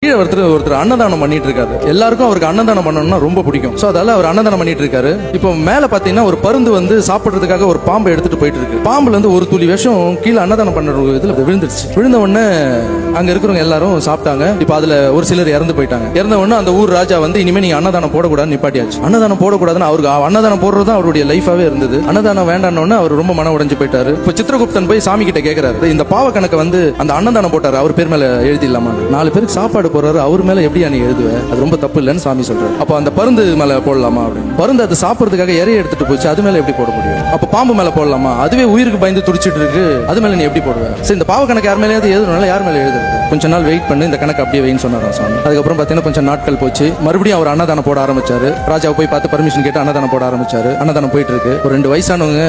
கீழே ஒருத்தர் அன்னதானம் பண்ணிட்டு இருக்காரு. எல்லாருக்கும் அவருக்கு அன்னதானம் பண்ணணும்னா ரொம்ப பிடிக்கும். சோ அதால அவர் அன்னதானம் பண்ணிட்டு இருக்காரு. இப்போ மேல பாத்தீங்கன்னா ஒரு பருந்து வந்து சாப்பிடுறதுக்காக ஒரு பாம்பை எடுத்துட்டு போயிட்டு இருக்கு. பாம்புல இருந்து ஒரு துளி விஷம் கீழே அன்னதானம் பண்ற இதுல விழுந்துருச்சு. விழுந்த உடனே அங்க இருக்கிறவங்க எல்லாரும் சாப்பிட்டாங்க. இப்போ அதுல ஒரு சிலர் இறந்து போயிட்டாங்க. இறந்த உடனே அந்த ஊர் ராஜா வந்து இனிமே நீங்க அன்னதானம் போடக்கூடாதுன்னு நிப்பாட்டியாச்சு. அன்னதானம் போடக்கூடாதுன்னு அவருக்கு அன்னதானம் போடுறது தான் அவருடைய லைஃபாவே இருந்தது. அன்னதானம் வேண்டான்னு அவர் ரொம்ப மன உடைஞ்சு போயிட்டாரு. இப்போ சித்திரகுப்தன் போய் சாமி கிட்ட கேட்கிறாரு, இந்த பாவ கணக்கு வந்து அந்த அன்னதானம் போட்டாரு அவர் பேர் மேல எழுதிடலாமா? 4 பேருக்கு சாப்பாடு போறாரு, அவர் மேல எப்படி நீ எழுதுவ? அது ரொம்ப தப்பு இல்லைன்னு சாமி சொல்றாரு. அப்ப அந்த பருந்து மேல போடலாமா அப்படின்னு. பருந்து அது சாப்பிடுறதுக்காக இறைய எடுத்துட்டு போச்சு, அது மேல எப்படி போட முடியும்? அப்ப பாம்பு மேல போடலாமா? அதுவே உயிருக்கு பயந்து துடிச்சிட்டு இருக்கு, அது மேல நீ எப்படி போடுவ? சரி, இந்த பாவ கணக்கு யார் மேலே எழுதுனால யார் மேல எழுதுறது? கொஞ்ச நாள் வெயிட் பண்ணி இந்த கணக்கு அப்படியே வைன்னு சொன்னாரா சாமி. அதுக்கப்புறம் பாத்தீங்கன்னா கொஞ்சம் நாட்கள் போச்சு. மறுபடியும் அவர் அன்னதானம் போட ஆரம்பிச்சாரு. ராஜாவை போய் பார்த்து பர்மிஷன் கேட்டு அன்னதானம் போட ஆரம்பிச்சாரு. அன்னதானம் போயிட்டு இருக்கு. ஒரு 2 வயசானவங்க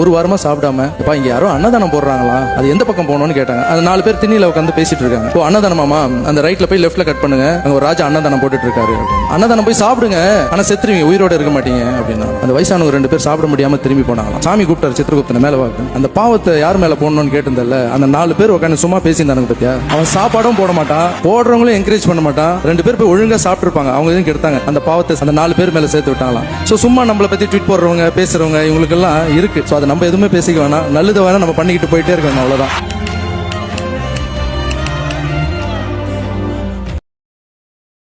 ஒரு வாரமா சாப்பிடாம, இப்ப இங்க யாரும் அன்னதானம் போடுறாங்களா, அது எந்த பக்கம் போகணும்னு கேட்டாங்க. அந்த 4 பேர் திண்ணில உட்காந்து பேசிட்டு இருக்காங்க. இப்போ அன்னதானமாமா, அந்த ரைட்ல போய் லெஃப்ட்ல கட் பண்ணுங்க, அங்க ஒரு ராஜா அன்னதானம் போட்டுட்டு இருக்காரு. அன்னதானம் போய் சாப்பிடுங்க, ஆனா செத்துருவீங்க, உயிரோட இருக்க மாட்டீங்க அப்படின்னா. அந்த வயசானவங்க 2 பேர் சாப்பிட முடியாம திரும்பி போனாங்களாம். சாமி கூப்பிட்டாரு சித்திரகுப்தனை மேல வாக்கு. அந்த பாவத்தை யார் மேல போடணும்னு கேட்டிருந்தல, அந்த 4 பேர் உட்காந்து சும்மா பேசியிருந்தாங்க பத்தியா. அவன் சாப்பாடும் போட மாட்டான், போடுறவங்களும் என்கரேஜ் பண்ண மாட்டான். 2 பேர் போய் ஒழுங்கா சாப்பிட்டு இருப்பாங்க, அவங்க எதுவும் கெடுத்தாங்க. அந்த பாவத்தை அந்த 4 பேர் மேல சேர்த்து விட்டாங்களாம். சோ சும்மா நம்மளை பத்தி ட்வீட் போடுறவங்க பேசுறவங்க இவங்களுக்கு எல்லாம் இருக்கு. சோ அதை நம்ம எதுவுமே பேசிக்க வேணாம், நல்லது வேணா நம்ம பண்ணிக்கிட்டு போயிட்டே இருக்கணும், அவ்வளவுதான்.